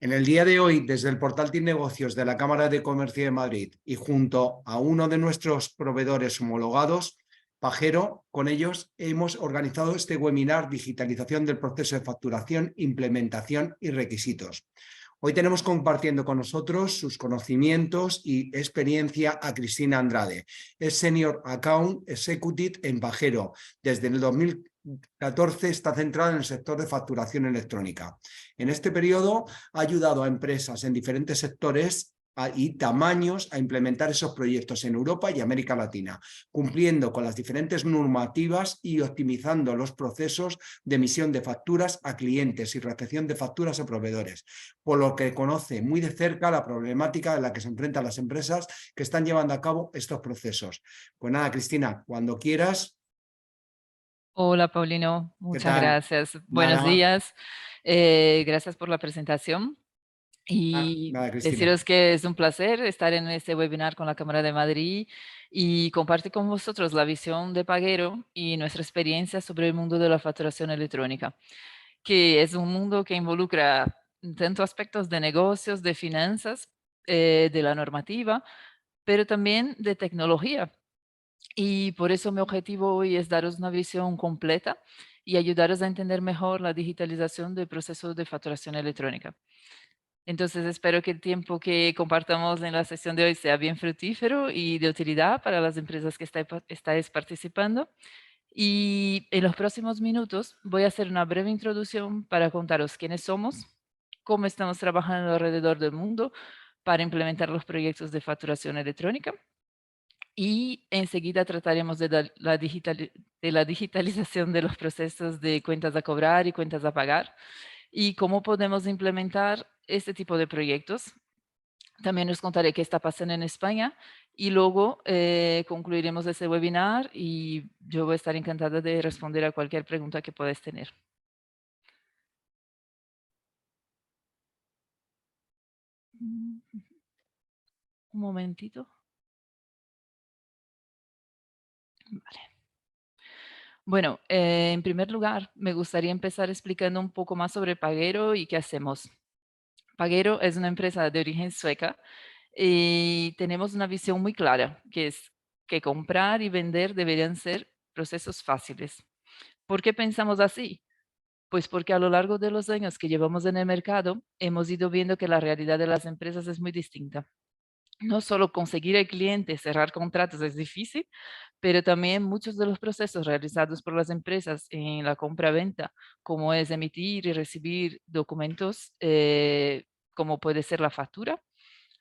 En el día de hoy, desde el portal TIC Negocios de la Cámara de Comercio de Madrid y junto a uno de nuestros proveedores homologados, Pagero, con ellos hemos organizado este webinar Digitalización del proceso de facturación, implementación y requisitos. Hoy tenemos compartiendo con nosotros sus conocimientos y experiencia a Cristina Andrade. Es Senior Account Executive en Pagero. Desde el 2014 está centrada en el sector de facturación electrónica. En este periodo ha ayudado a empresas en diferentes sectores y tamaños a implementar esos proyectos en Europa y América Latina, cumpliendo con las diferentes normativas y optimizando los procesos de emisión de facturas a clientes y recepción de facturas a proveedores, por lo que conoce muy de cerca la problemática en la que se enfrentan las empresas que están llevando a cabo estos procesos. Pues nada, Cristina, cuando quieras. Hola, Paulino, ¿Qué muchas tal? gracias. Buenos Nada, días. Gracias por la presentación y nada, Cristina. deciros que es un placer estar en este webinar con la Cámara de Madrid y compartir con vosotros la visión de Pagero y nuestra experiencia sobre el mundo de la facturación electrónica, que es un mundo que involucra tanto aspectos de negocios, de finanzas, de la normativa, pero también de tecnología. Y por eso mi objetivo hoy es daros una visión completa y ayudaros a entender mejor la digitalización del proceso de facturación electrónica. Entonces espero que el tiempo que compartamos en la sesión de hoy sea bien fructífero y de utilidad para las empresas que estáis participando. Y en los próximos minutos voy a hacer una breve introducción para contaros quiénes somos, cómo estamos trabajando alrededor del mundo para implementar los proyectos de facturación electrónica y enseguida trataremos de la digitalización de los procesos de cuentas a cobrar y cuentas a pagar y cómo podemos implementar este tipo de proyectos. También os contaré qué está pasando en España y luego concluiremos ese webinar y yo voy a estar encantada de responder a cualquier pregunta que podáis tener. Un momentito. Vale. Bueno, en primer lugar, me gustaría empezar explicando un poco más sobre Pagero y qué hacemos. Pagero es una empresa de origen sueca y tenemos una visión muy clara, que es que comprar y vender deberían ser procesos fáciles. ¿Por qué pensamos así? Pues porque a lo largo de los años que llevamos en el mercado, hemos ido viendo que la realidad de las empresas es muy distinta. No solo conseguir el cliente, cerrar contratos es difícil, pero también muchos de los procesos realizados por las empresas en la compra-venta, como es emitir y recibir documentos, como puede ser la factura,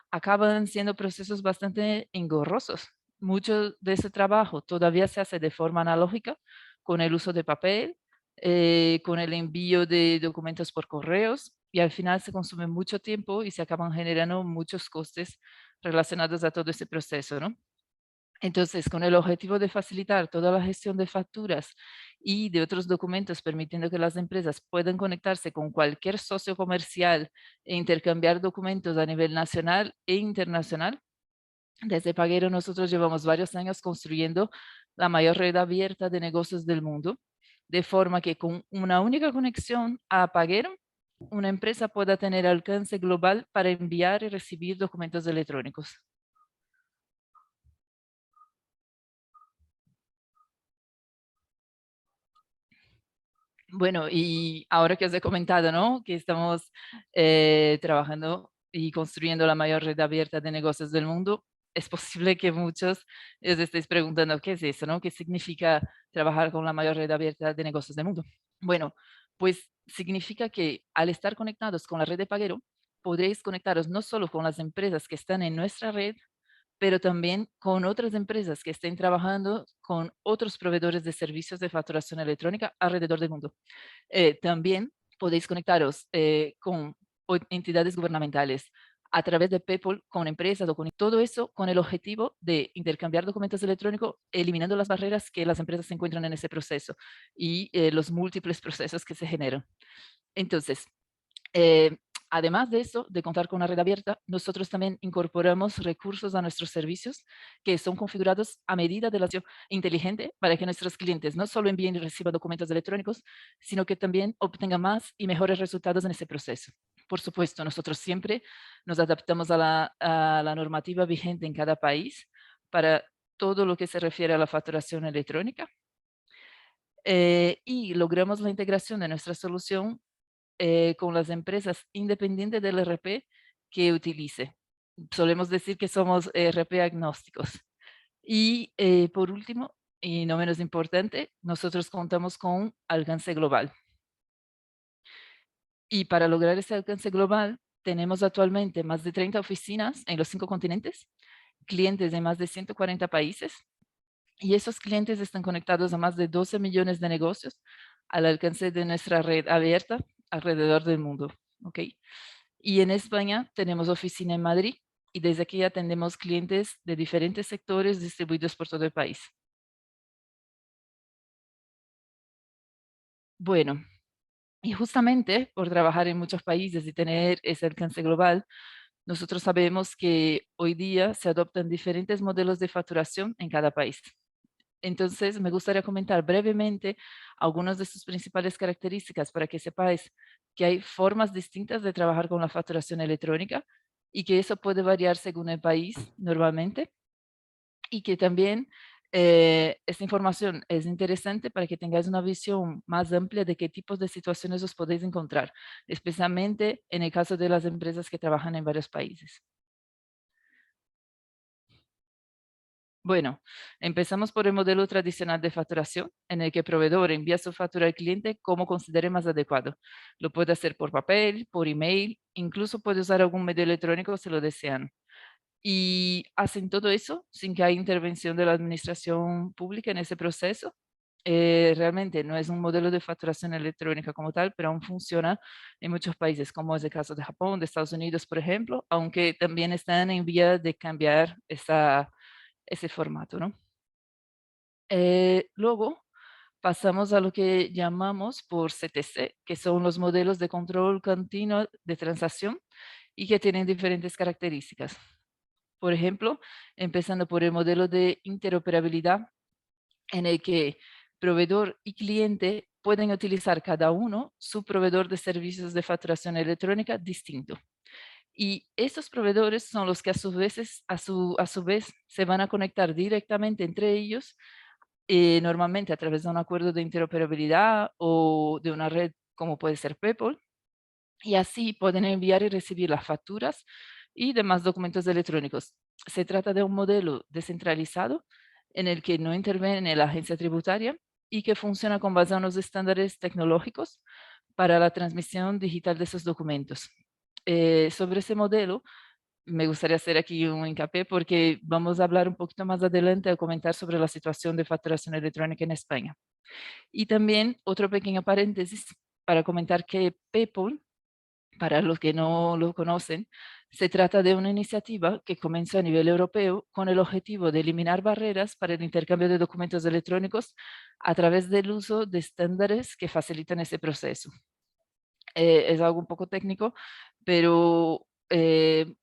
acaban siendo procesos bastante engorrosos. Mucho de ese trabajo todavía se hace de forma analógica, con el uso de papel, con el envío de documentos por correos, y al final se consume mucho tiempo y se acaban generando muchos costes relacionados a todo ese proceso, ¿no? Entonces, con el objetivo de facilitar toda la gestión de facturas y de otros documentos, permitiendo que las empresas puedan conectarse con cualquier socio comercial e intercambiar documentos a nivel nacional e internacional, desde Pagero nosotros llevamos varios años construyendo la mayor red abierta de negocios del mundo, de forma que con una única conexión a Pagero, una empresa pueda tener alcance global para enviar y recibir documentos electrónicos. Bueno, y ahora que os he comentado, ¿no? Que estamos trabajando y construyendo la mayor red abierta de negocios del mundo, es posible que muchos os estéis preguntando qué es eso, ¿no? ¿Qué significa trabajar con la mayor red abierta de negocios del mundo? Bueno, pues significa que al estar conectados con la red de Pagero, podréis conectaros no solo con las empresas que están en nuestra red, pero también con otras empresas que estén trabajando con otros proveedores de servicios de facturación electrónica alrededor del mundo. También podéis conectaros con entidades gubernamentales a través de PayPal con empresas o con todo eso con el objetivo de intercambiar documentos electrónicos, eliminando las barreras que las empresas se encuentran en ese proceso y los múltiples procesos que se generan. Entonces, eh, además de eso, de contar con una red abierta, nosotros también incorporamos recursos a nuestros servicios que son configurados a medida de la acción inteligente para que nuestros clientes no solo envíen y reciban documentos electrónicos, sino que también obtengan más y mejores resultados en ese proceso. Por supuesto, nosotros siempre nos adaptamos a la normativa vigente en cada país para todo lo que se refiere a la facturación electrónica. Y logramos la integración de nuestra solución con las empresas independientes del ERP que utilice. Solemos decir que somos ERP agnósticos. Y por último, y no menos importante, nosotros contamos con alcance global. Y para lograr ese alcance global, tenemos actualmente más de 30 oficinas en los 5 continentes, clientes de más de 140 países, y esos clientes están conectados a más de 12 millones de negocios al alcance de nuestra red abierta alrededor del mundo. ¿Ok? Y en España tenemos oficina en Madrid y desde aquí atendemos clientes de diferentes sectores distribuidos por todo el país. Bueno, y justamente por trabajar en muchos países y tener ese alcance global, nosotros sabemos que hoy día se adoptan diferentes modelos de facturación en cada país. Entonces, me gustaría comentar brevemente algunas de sus principales características para que sepáis que hay formas distintas de trabajar con la facturación electrónica y que eso puede variar según el país normalmente y que también esta información es interesante para que tengáis una visión más amplia de qué tipos de situaciones os podéis encontrar, especialmente en el caso de las empresas que trabajan en varios países. Bueno, empezamos por el modelo tradicional de facturación, en el que el proveedor envía su factura al cliente como considere más adecuado. Lo puede hacer por papel, por email, incluso puede usar algún medio electrónico si lo desean. Y hacen todo eso sin que haya intervención de la administración pública en ese proceso. Realmente no es un modelo de facturación electrónica como tal, pero aún funciona en muchos países, como es el caso de Japón, de Estados Unidos, por ejemplo, aunque también están en vía de cambiar ese formato, ¿no? Luego pasamos a lo que llamamos por CTC, que son los modelos de control continuo de transacción y que tienen diferentes características. Por ejemplo, empezando por el modelo de interoperabilidad, en el que proveedor y cliente pueden utilizar cada uno su proveedor de servicios de facturación electrónica distinto. Y estos proveedores son los que a su vez se van a conectar directamente entre ellos, normalmente a través de un acuerdo de interoperabilidad o de una red como puede ser PayPal, y así pueden enviar y recibir las facturas y demás documentos electrónicos. Se trata de un modelo descentralizado en el que no interviene la agencia tributaria y que funciona con base a unos estándares tecnológicos para la transmisión digital de esos documentos. Sobre ese modelo, me gustaría hacer aquí un hincapié porque vamos a hablar un poquito más adelante a comentar sobre la situación de facturación electrónica en España. Y también otro pequeño paréntesis para comentar que PayPal, para los que no lo conocen, se trata de una iniciativa que comenzó a nivel europeo con el objetivo de eliminar barreras para el intercambio de documentos electrónicos a través del uso de estándares que facilitan ese proceso. Es algo un poco técnico, pero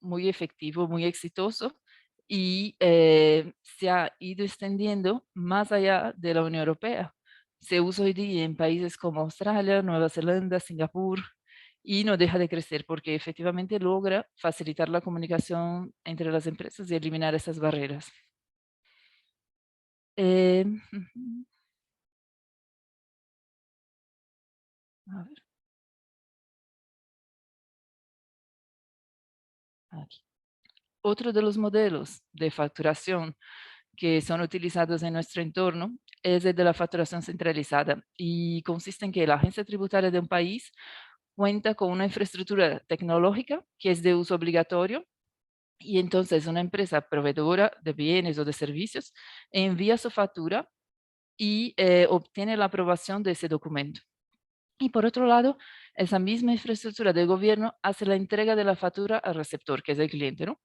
muy efectivo, muy exitoso y se ha ido extendiendo más allá de la Unión Europea. Se usa hoy día en países como Australia, Nueva Zelanda, Singapur y no deja de crecer porque efectivamente logra facilitar la comunicación entre las empresas y eliminar esas barreras. Ujú, a ver, aquí. Otro de los modelos de facturación que son utilizados en nuestro entorno es el de la facturación centralizada y consiste en que la agencia tributaria de un país cuenta con una infraestructura tecnológica que es de uso obligatorio y entonces una empresa proveedora de bienes o de servicios envía su factura y obtiene la aprobación de ese documento. Y por otro lado, esa misma infraestructura del gobierno hace la entrega de la factura al receptor, que es el cliente, ¿no?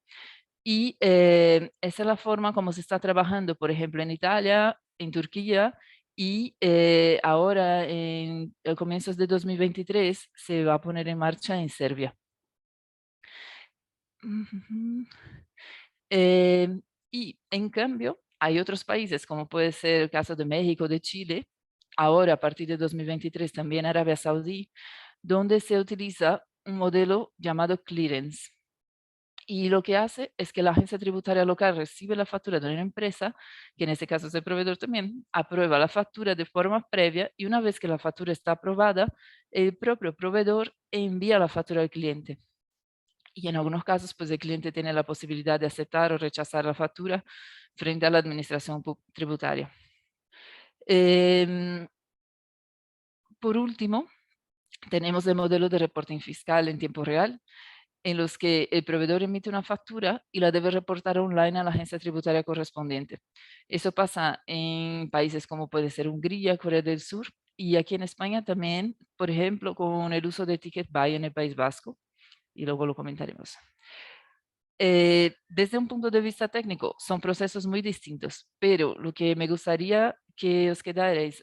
Y esa es la forma como se está trabajando, por ejemplo, en Italia, en Turquía y ahora en comienzos de 2023 se va a poner en marcha en Serbia. Ujú. Y en cambio, hay otros países, como puede ser el caso de México, de Chile, ahora a partir de 2023 también Arabia Saudí, donde se utiliza un modelo llamado clearance. Y lo que hace es que la agencia tributaria local recibe la factura de una empresa, que en este caso es el proveedor también, aprueba la factura de forma previa y una vez que la factura está aprobada, el propio proveedor envía la factura al cliente. Y en algunos casos, pues el cliente tiene la posibilidad de aceptar o rechazar la factura frente a la administración tributaria. Em, por último, tenemos el modelo de reporting fiscal en tiempo real, en los que el proveedor emite una factura y la debe reportar online a la agencia tributaria correspondiente. Eso pasa en países como puede ser Hungría, Corea del Sur, y aquí en España también, por ejemplo, con el uso de Ticket Buy en el País Vasco, y luego lo comentaremos. Desde un punto de vista técnico, son procesos muy distintos, pero lo que me gustaría que os quedarais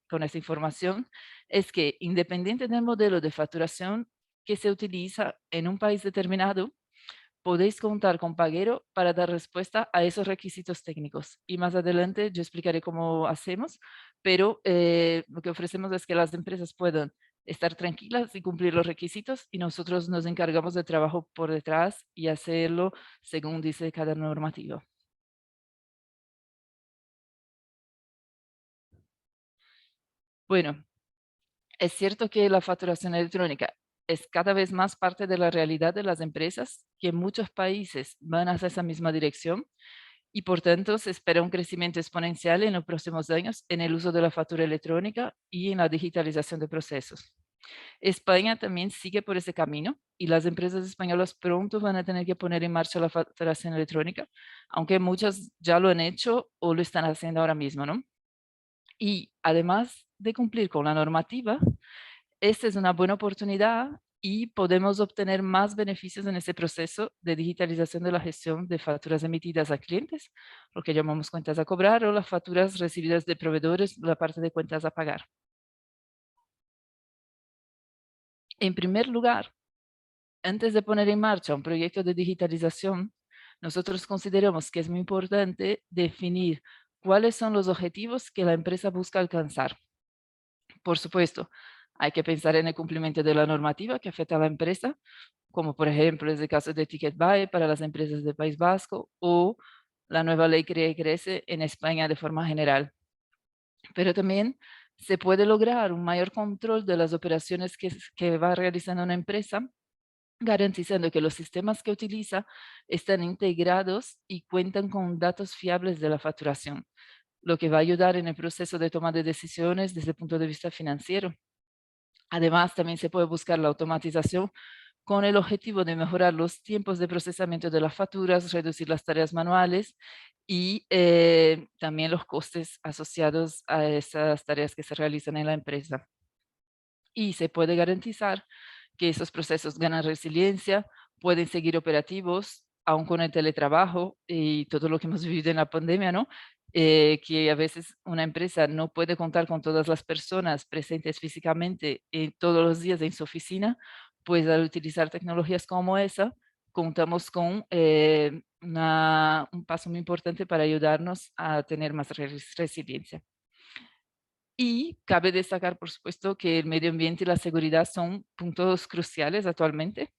con esta información es que independiente del modelo de facturación que se utiliza en un país determinado, podéis contar con Paguero para dar respuesta a esos requisitos técnicos. Y más adelante yo explicaré cómo hacemos, pero lo que ofrecemos es que las empresas puedan estar tranquilas y cumplir los requisitos y nosotros nos encargamos del trabajo por detrás y hacerlo según dice cada normativa. Bueno, es cierto que la facturación electrónica es cada vez más parte de la realidad de las empresas, que en muchos países van hacia esa misma dirección y por tanto se espera un crecimiento exponencial en los próximos años en el uso de la factura electrónica y en la digitalización de procesos. España también sigue por ese camino y las empresas españolas pronto van a tener que poner en marcha la facturación electrónica, aunque muchas ya lo han hecho o lo están haciendo ahora mismo, ¿no? Y además de cumplir con la normativa, esta es una buena oportunidad y podemos obtener más beneficios en ese proceso de digitalización de la gestión de facturas emitidas a clientes, lo que llamamos cuentas a cobrar, o las facturas recibidas de proveedores, la parte de cuentas a pagar. En primer lugar, antes de poner en marcha un proyecto de digitalización, nosotros consideramos que es muy importante definir cuáles son los objetivos que la empresa busca alcanzar. Por supuesto, hay que pensar en el cumplimiento de la normativa que afecta a la empresa, como por ejemplo es el caso de Ticket Buy para las empresas del País Vasco o la nueva ley Crea y Crece en España de forma general. Pero también se puede lograr un mayor control de las operaciones que va realizando una empresa, garantizando que los sistemas que utiliza están integrados y cuentan con datos fiables de la facturación, lo que va a ayudar en el proceso de toma de decisiones desde el punto de vista financiero. Además, también se puede buscar la automatización con el objetivo de mejorar los tiempos de procesamiento de las facturas, reducir las tareas manuales y también los costes asociados a esas tareas que se realizan en la empresa. Y se puede garantizar que esos procesos ganan resiliencia, pueden seguir operativos, aún con el teletrabajo y todo lo que hemos vivido en la pandemia, ¿no? Que a veces una empresa no puede contar con todas las personas presentes físicamente todos los días en su oficina, pues al utilizar tecnologías como esa, contamos con un paso muy importante para ayudarnos a tener más resiliencia. Y cabe destacar, por supuesto, que el medio ambiente y la seguridad son puntos cruciales actualmente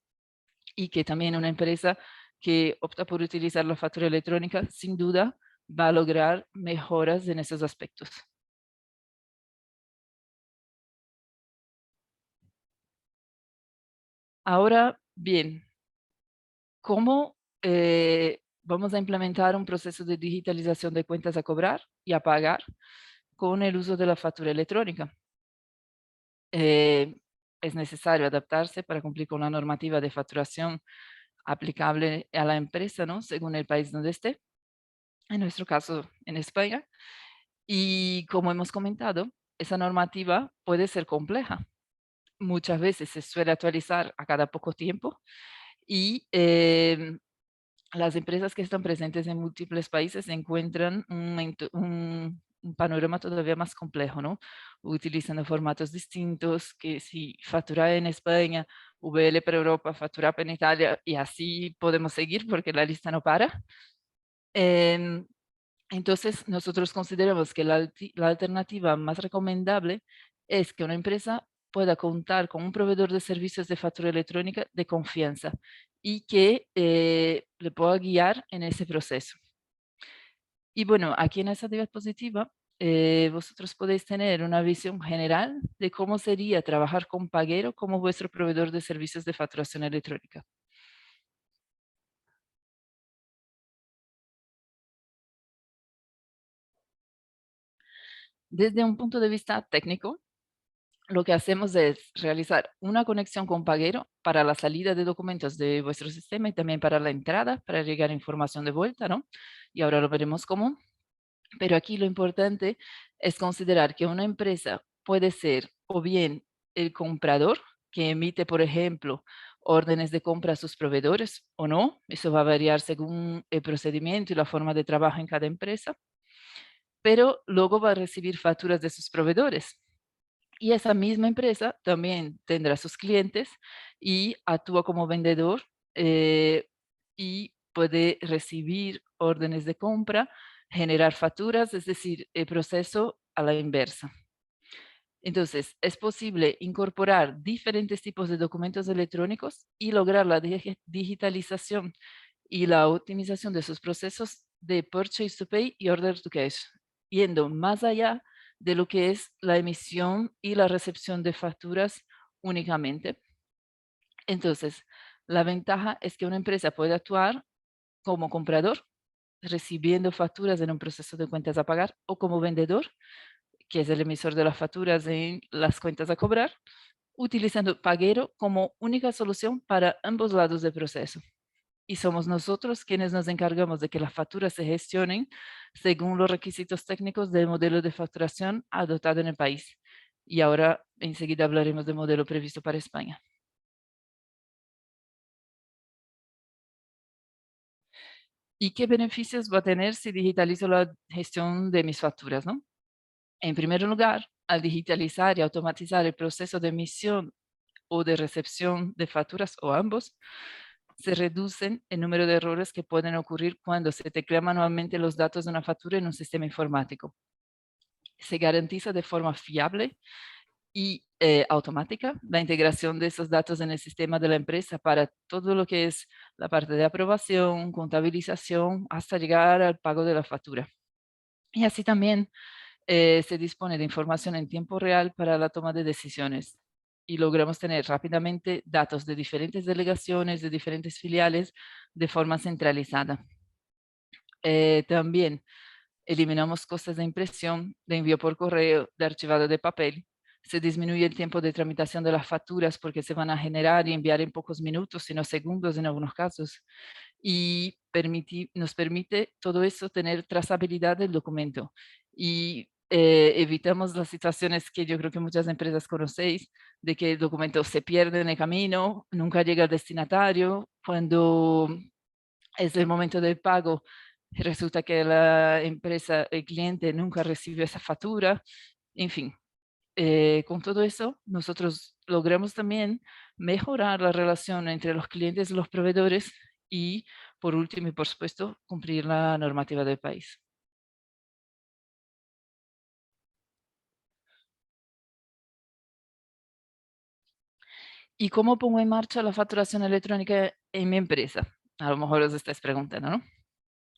y que también una empresa que opta por utilizar la factura electrónica, sin duda, va a lograr mejoras en esos aspectos. Ahora bien, ¿cómo vamos a implementar un proceso de digitalización de cuentas a cobrar y a pagar con el uso de la factura electrónica? Es necesario adaptarse para cumplir con la normativa de facturación aplicable a la empresa, ¿no? Según el país donde esté, en nuestro caso en España. Y como hemos comentado, esa normativa puede ser compleja. Muchas veces se suele actualizar a cada poco tiempo y las empresas que están presentes en múltiples países encuentran un panorama todavía más complejo, ¿no? Utilizando formatos distintos, que si facturar en España, VL para Europa, facturar en Italia, y así podemos seguir porque la lista no para. Em, entonces, nosotros consideramos que la alternativa más recomendable es que una empresa pueda contar con un proveedor de servicios de factura electrónica de confianza y que le pueda guiar en ese proceso. Y bueno, aquí en esa diapositiva vosotros podéis tener una visión general de cómo sería trabajar con Pagero como vuestro proveedor de servicios de facturación electrónica. Desde un punto de vista técnico, lo que hacemos es realizar una conexión con Pagero para la salida de documentos de vuestro sistema y también para la entrada, para llegar información de vuelta, ¿no? Y ahora lo veremos cómo. Pero aquí lo importante es considerar que una empresa puede ser o bien el comprador, que emite, por ejemplo, órdenes de compra a sus proveedores o no. Eso va a variar según el procedimiento y la forma de trabajo en cada empresa. Pero luego va a recibir facturas de sus proveedores. Y esa misma empresa también tendrá sus clientes y actúa como vendedor y puede recibir órdenes de compra, generar facturas, es decir, el proceso a la inversa. Entonces, es posible incorporar diferentes tipos de documentos electrónicos y lograr la digitalización y la optimización de sus procesos de purchase to pay y order to cash, yendo más allá de lo que es la emisión y la recepción de facturas únicamente. Entonces, la ventaja es que una empresa puede actuar como comprador, recibiendo facturas en un proceso de cuentas a pagar, o como vendedor, que es el emisor de las facturas en las cuentas a cobrar, utilizando Pagero como única solución para ambos lados del proceso. Y somos nosotros quienes nos encargamos de que las facturas se gestionen según los requisitos técnicos del modelo de facturación adoptado en el país. Y ahora enseguida hablaremos del modelo previsto para España. ¿Y qué beneficios va a tener si digitalizo la gestión de mis facturas, no? En primer lugar, al digitalizar y automatizar el proceso de emisión o de recepción de facturas o ambos, se reducen el número de errores que pueden ocurrir cuando se teclea manualmente los datos de una factura en un sistema informático. Se garantiza de forma fiable y automática la integración de esos datos en el sistema de la empresa para todo lo que es la parte de aprobación, contabilización, hasta llegar al pago de la factura. Y así también se dispone de información en tiempo real para la toma de decisiones y logramos tener rápidamente datos de diferentes delegaciones, de diferentes filiales, de forma centralizada. También eliminamos costes de impresión, de envío por correo, de archivado de papel. Se disminuye el tiempo de tramitación de las facturas porque se van a generar y enviar en pocos minutos, sino segundos en algunos casos. Y nos permite todo eso tener trazabilidad del documento. Y evitamos las situaciones que yo creo que muchas empresas conocéis, de que el documento se pierde en el camino, nunca llega al destinatario, cuando es el momento del pago, resulta que la empresa, el cliente nunca recibió esa factura, en fin. Con todo eso, nosotros logramos también mejorar la relación entre los clientes y los proveedores y, por último y por supuesto, cumplir la normativa del país. ¿Y cómo pongo en marcha la facturación electrónica en mi empresa? A lo mejor os estáis preguntando, ¿no?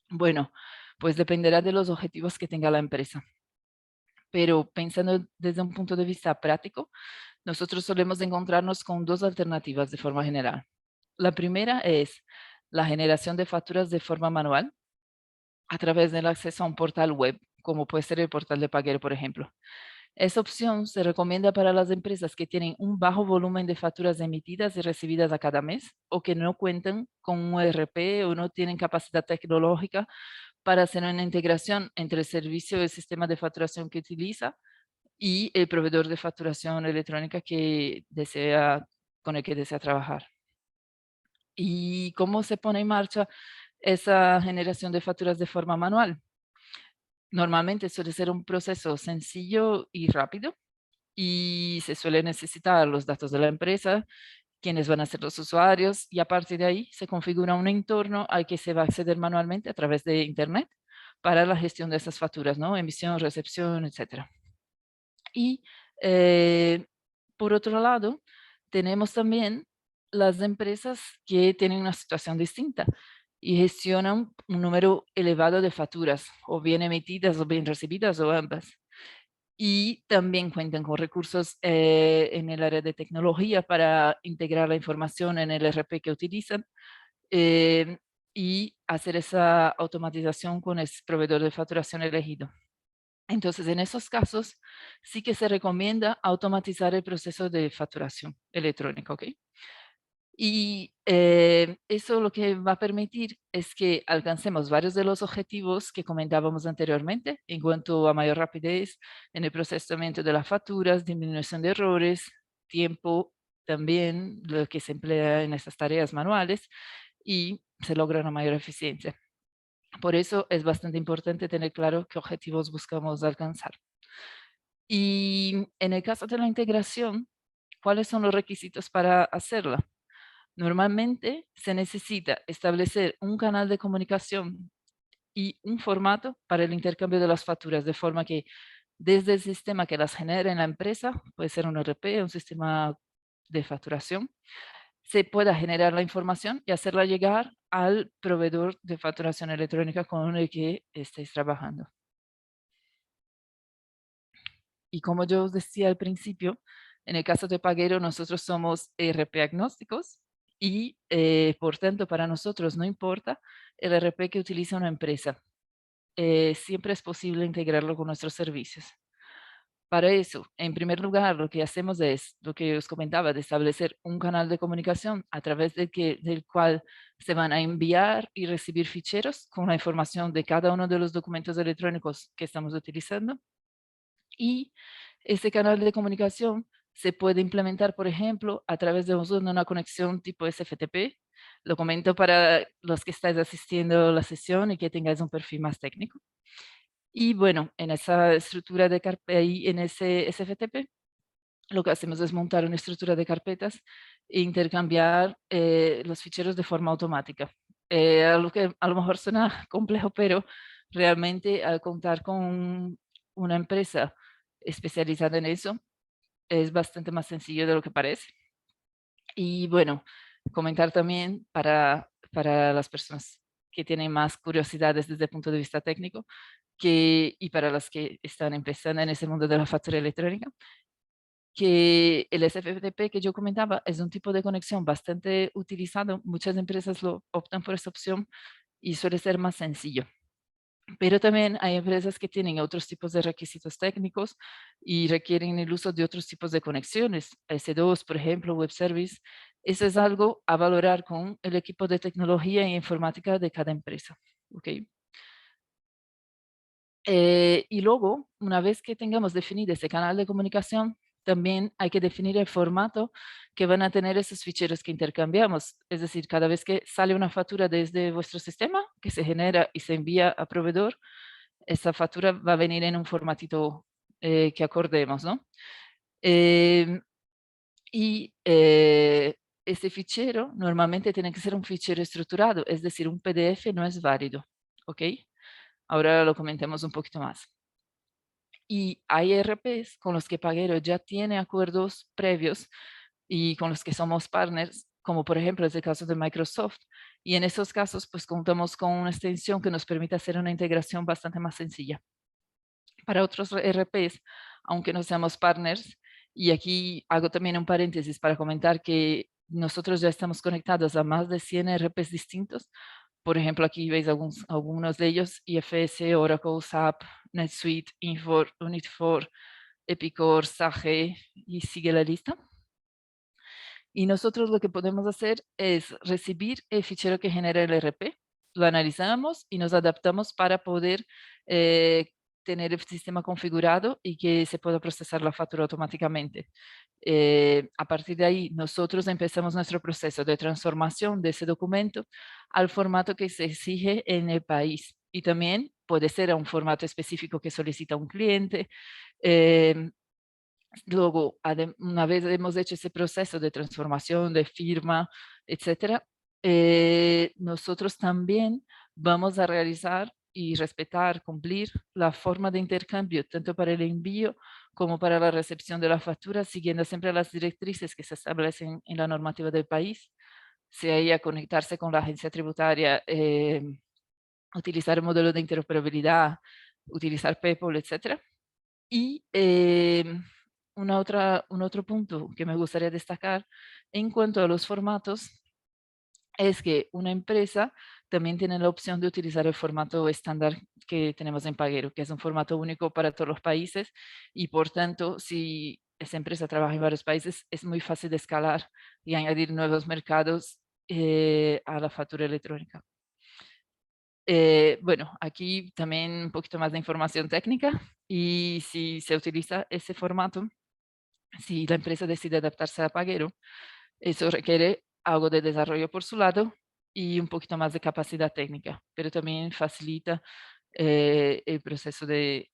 Bueno, pues dependerá de los objetivos que tenga la empresa. Pero pensando desde un punto de vista práctico, nosotros solemos encontrarnos con dos alternativas de forma general. La primera es la generación de facturas de forma manual a través del acceso a un portal web, como puede ser el portal de Paguer, por ejemplo. Esa opción se recomienda para las empresas que tienen un bajo volumen de facturas emitidas y recibidas a cada mes o que no cuentan con un ERP o no tienen capacidad tecnológica para hacer una integración entre el servicio y el sistema de facturación que utiliza y el proveedor de facturación electrónica con el que desea trabajar. ¿Y cómo se pone en marcha esa generación de facturas de forma manual? Normalmente suele ser un proceso sencillo y rápido y se suele necesitar los datos de la empresa, quiénes van a ser los usuarios y a partir de ahí se configura un entorno al que se va a acceder manualmente a través de Internet para la gestión de esas facturas, ¿no? Emisión, recepción, etcétera. Y Por otro lado, tenemos también las empresas que tienen una situación distinta y gestionan un número elevado de facturas, o bien emitidas o bien recibidas o ambas. Y también cuentan con recursos en el área de tecnología para integrar la información en el ERP que utilizan eh, y hacer esa automatización con el proveedor de facturación elegido. Entonces, en esos casos, sí que se recomienda automatizar el proceso de facturación electrónica, ¿ok? Y eso lo que va a permitir es que alcancemos varios de los objetivos que comentábamos anteriormente en cuanto a mayor rapidez en el procesamiento de las facturas, disminución de errores, tiempo también, lo que se emplea en estas tareas manuales y se logra una mayor eficiencia. Por eso es bastante importante tener claro qué objetivos buscamos alcanzar. Y en el caso de la integración, ¿cuáles son los requisitos para hacerla? Normalmente se necesita establecer un canal de comunicación y un formato para el intercambio de las facturas, de forma que desde el sistema que las genera en la empresa, puede ser un ERP, un sistema de facturación, se pueda generar la información y hacerla llegar al proveedor de facturación electrónica con el que estéis trabajando. Y como yo os decía al principio, en el caso de Paguero, nosotros somos ERP agnósticos y, por tanto, para nosotros no importa el ERP que utiliza una empresa. Siempre es posible integrarlo con nuestros servicios. Para eso, en primer lugar, lo que hacemos es lo que os comentaba, de establecer un canal de comunicación a través del cual se van a enviar y recibir ficheros con la información de cada uno de los documentos electrónicos que estamos utilizando. Y ese canal de comunicación se puede implementar, por ejemplo, a través de una conexión tipo SFTP. Lo comento para los que estáis asistiendo a la sesión y que tengáis un perfil más técnico. Y bueno, en esa estructura de carpeta y en ese SFTP, lo que hacemos es montar una estructura de carpetas e intercambiar los ficheros de forma automática. Algo que a lo mejor suena complejo, pero realmente al contar con una empresa especializada en eso, es bastante más sencillo de lo que parece. Y bueno, comentar también para las personas que tienen más curiosidades desde el punto de vista técnico, y para las que están empezando en ese mundo de la factura electrónica, que el SFTP que yo comentaba es un tipo de conexión bastante utilizado. Muchas empresas lo optan por esa opción y suele ser más sencillo. Pero también hay empresas que tienen otros tipos de requisitos técnicos y requieren el uso de otros tipos de conexiones, S2, por ejemplo, web service. Eso es algo a valorar con el equipo de tecnología e informática de cada empresa. ¿Ok? Y luego, una vez que tengamos definido ese canal de comunicación, también hay que definir el formato que van a tener esos ficheros que intercambiamos. Es decir, cada vez que sale una factura desde vuestro sistema, que se genera y se envía a proveedor, esa factura va a venir en un formatito que acordemos, ¿no? Em, y ese fichero normalmente tiene que ser un fichero estructurado, es decir, un PDF no es válido, ¿ok? Ahora lo comentemos un poquito más. Y hay ERPs con los que Paguero ya tiene acuerdos previos y con los que somos partners, como por ejemplo es el caso de Microsoft. Y en esos casos, pues contamos con una extensión que nos permite hacer una integración bastante más sencilla. Para otros ERPs, aunque no seamos partners, y aquí hago también un paréntesis para comentar que nosotros ya estamos conectados a más de 100 ERPs distintos. Por ejemplo, aquí veis algunos de ellos: IFS, Oracle, SAP, NetSuite, Infor, Unit4, Epicor, Sage, y sigue la lista. Y nosotros lo que podemos hacer es recibir el fichero que genera el ERP, lo analizamos y nos adaptamos para poder tener el sistema configurado y que se pueda procesar la factura automáticamente. A partir de ahí, nosotros empezamos nuestro proceso de transformación de ese documento al formato que se exige en el país. Y también puede ser a un formato específico que solicita un cliente. em, Luego, una vez hemos hecho ese proceso de transformación, de firma, etcétera, nosotros también vamos a realizar y respetar, cumplir la forma de intercambio, tanto para el envío como para la recepción de la factura, siguiendo siempre las directrices que se establecen en la normativa del país, sea ella conectarse con la agencia tributaria, utilizar el modelo de interoperabilidad, utilizar PayPal, etcétera. Y un otro punto que me gustaría destacar en cuanto a los formatos es que una empresa también tiene la opción de utilizar el formato estándar que tenemos en Paguero, que es un formato único para todos los países y por tanto, si esa empresa trabaja en varios países, es muy fácil de escalar y añadir nuevos mercados a la factura electrónica. Bueno, aquí también un poquito más de información técnica y si se utiliza ese formato, si la empresa decide adaptarse a Paguero, eso requiere algo de desarrollo por su lado y un poquito más de capacidad técnica, pero también facilita el proceso de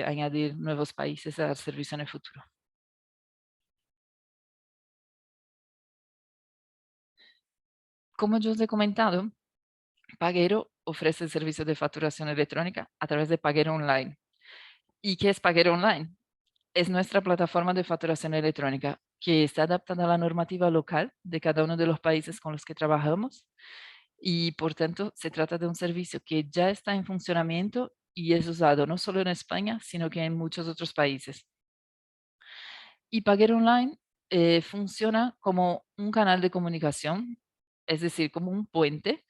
añadir nuevos países al servicio en el futuro. Como yo os he comentado, Paguero ofrece el servicio de facturación electrónica a través de Paguero Online. ¿Y qué es Paguero Online? Es nuestra plataforma de facturación electrónica que está adaptada a la normativa local de cada uno de los países con los que trabajamos y por tanto se trata de un servicio que ya está en funcionamiento y es usado no solo en España, sino que en muchos otros países. Y Paguero Online funciona como un canal de comunicación, es decir, como un puente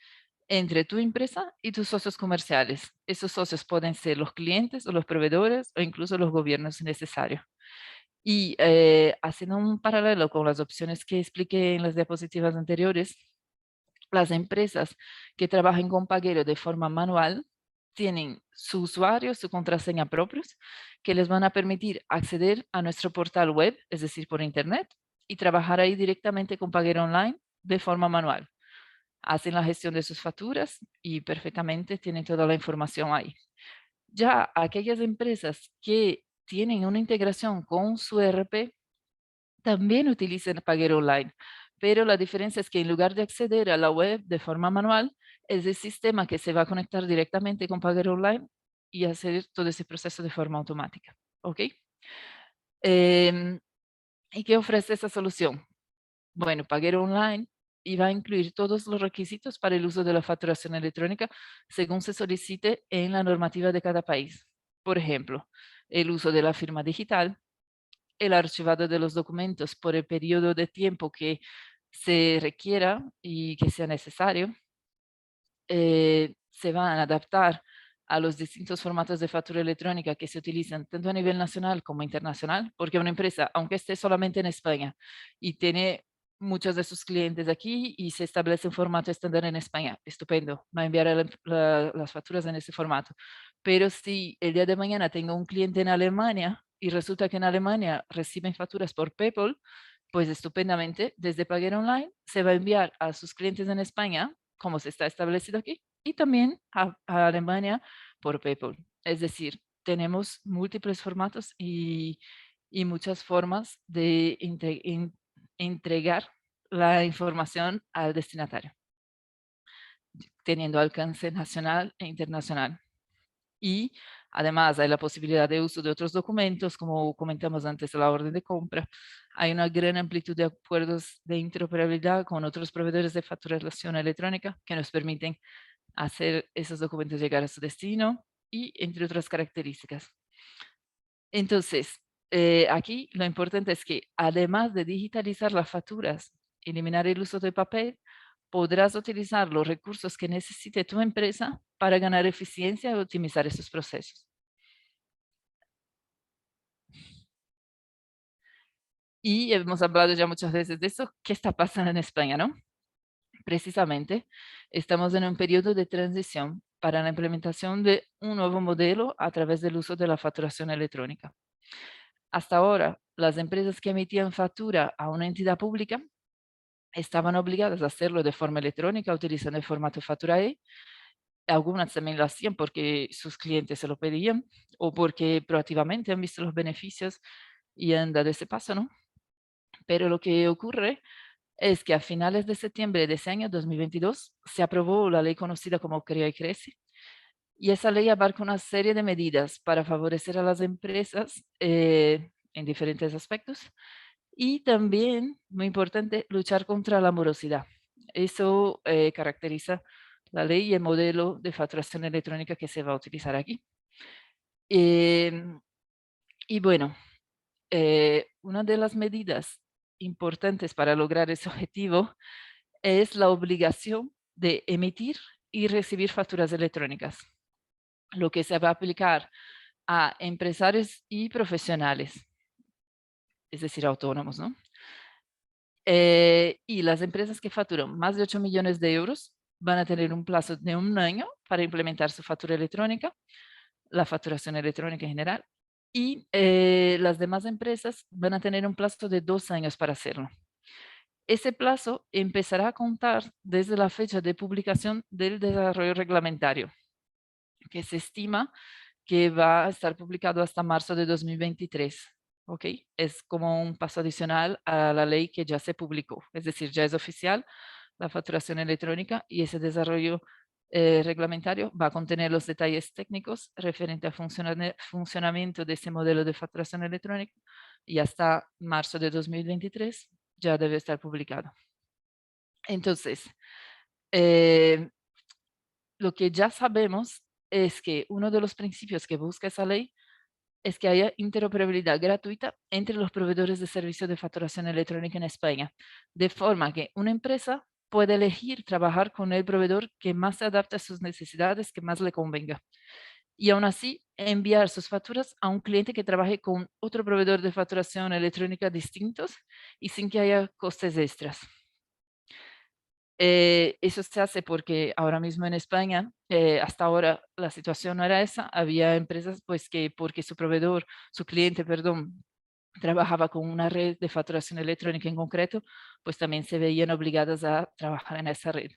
entre tu empresa y tus socios comerciales. Esos socios pueden ser los clientes o los proveedores o incluso los gobiernos si necesario. Y haciendo un paralelo con las opciones que expliqué en las diapositivas anteriores, las empresas que trabajan con Paguero de forma manual tienen su usuario, su contraseña propios, que les van a permitir acceder a nuestro portal web, es decir, por internet, y trabajar ahí directamente con Paguero Online de forma manual. Hacen la gestión de sus facturas y perfectamente tienen toda la información ahí. Ya aquellas empresas que tienen una integración con su ERP también utilizan Paguero Online, pero la diferencia es que en lugar de acceder a la web de forma manual, es el sistema que se va a conectar directamente con Paguero Online y hacer todo ese proceso de forma automática. ¿Ok? Em, ¿Y qué ofrece esa solución? Bueno, Paguero Online y va a incluir todos los requisitos para el uso de la facturación electrónica según se solicite en la normativa de cada país. Por ejemplo, el uso de la firma digital, el archivado de los documentos por el periodo de tiempo que se requiera y que sea necesario, se van a adaptar a los distintos formatos de factura electrónica que se utilizan tanto a nivel nacional como internacional, porque una empresa, aunque esté solamente en España y tiene muchos de sus clientes aquí y se establece un formato estándar en España, estupendo, va a enviar las facturas en ese formato. Pero si el día de mañana tengo un cliente en Alemania y resulta que en Alemania reciben facturas por PayPal, pues estupendamente, desde Paguera Online se va a enviar a sus clientes en España, como se está establecido aquí, y también a Alemania por PayPal. Es decir, tenemos múltiples formatos y muchas formas de entregar la información al destinatario, teniendo alcance nacional e internacional. Y además hay la posibilidad de uso de otros documentos, como comentamos antes, la orden de compra. Hay una gran amplitud de acuerdos de interoperabilidad con otros proveedores de facturación electrónica que nos permiten hacer esos documentos llegar a su destino y entre otras características. Entonces, aquí lo importante es que además de digitalizar las facturas, eliminar el uso de papel, podrás utilizar los recursos que necesite tu empresa para ganar eficiencia y optimizar esos procesos. Y hemos hablado ya muchas veces de eso. ¿Qué está pasando en España, no? Precisamente, estamos en un periodo de transición para la implementación de un nuevo modelo a través del uso de la facturación electrónica. Hasta ahora, las empresas que emitían factura a una entidad pública estaban obligadas a hacerlo de forma electrónica utilizando el formato Facturae. Algunas también lo hacían porque sus clientes se lo pedían o porque proactivamente han visto los beneficios y han dado ese paso, ¿no? Pero lo que ocurre es que a finales de septiembre de ese año 2022 se aprobó la ley conocida como Crea y Crece, Y esa ley abarca una serie de medidas para favorecer a las empresas en diferentes aspectos y también, muy importante, luchar contra la morosidad. Eso caracteriza la ley y el modelo de facturación electrónica que se va a utilizar aquí. Em, y bueno, una de las medidas importantes para lograr ese objetivo es la obligación de emitir y recibir facturas electrónicas, lo que se va a aplicar a empresarios y profesionales, es decir, autónomos, ¿no? Y las empresas que facturan más de 8 millones de euros van a tener un plazo de 1 año para implementar su factura electrónica, la facturación electrónica en general, y las demás empresas van a tener un plazo de 2 años para hacerlo. Ese plazo empezará a contar desde la fecha de publicación del desarrollo reglamentario, que se estima que va a estar publicado hasta marzo de 2023. ¿Ok? Es como un paso adicional a la ley que ya se publicó, es decir, ya es oficial la facturación electrónica y ese desarrollo reglamentario va a contener los detalles técnicos referentes al funcionamiento de ese modelo de facturación electrónica y hasta marzo de 2023 ya debe estar publicado. Entonces, eh, lo que ya sabemos es que uno de los principios que busca esa ley es que haya interoperabilidad gratuita entre los proveedores de servicios de facturación electrónica en España, de forma que una empresa puede elegir trabajar con el proveedor que más se adapte a sus necesidades, que más le convenga. Y aún así, enviar sus facturas a un cliente que trabaje con otro proveedor de facturación electrónica distintos y sin que haya costes extras. Eso se hace porque ahora mismo en España, hasta ahora la situación no era esa. Había empresas pues que porque su cliente, perdón, trabajaba con una red de facturación electrónica en concreto, pues también se veían obligadas a trabajar en esa red.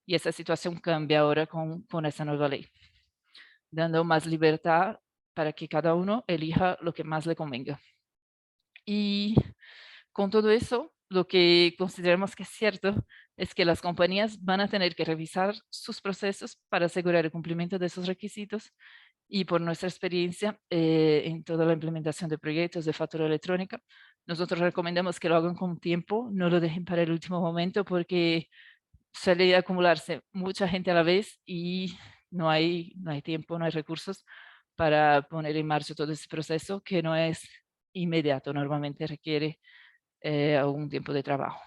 Y esa situación cambia ahora con esa nueva ley, dando más libertad para que cada uno elija lo que más le convenga. Y con todo eso, lo que consideramos que es cierto es que las compañías van a tener que revisar sus procesos para asegurar el cumplimiento de esos requisitos y por nuestra experiencia en toda la implementación de proyectos de factura electrónica, nosotros recomendamos que lo hagan con tiempo, no lo dejen para el último momento porque suele acumularse mucha gente a la vez y no hay tiempo, no hay recursos para poner en marcha todo ese proceso que no es inmediato, normalmente requiere algún tiempo de trabajo.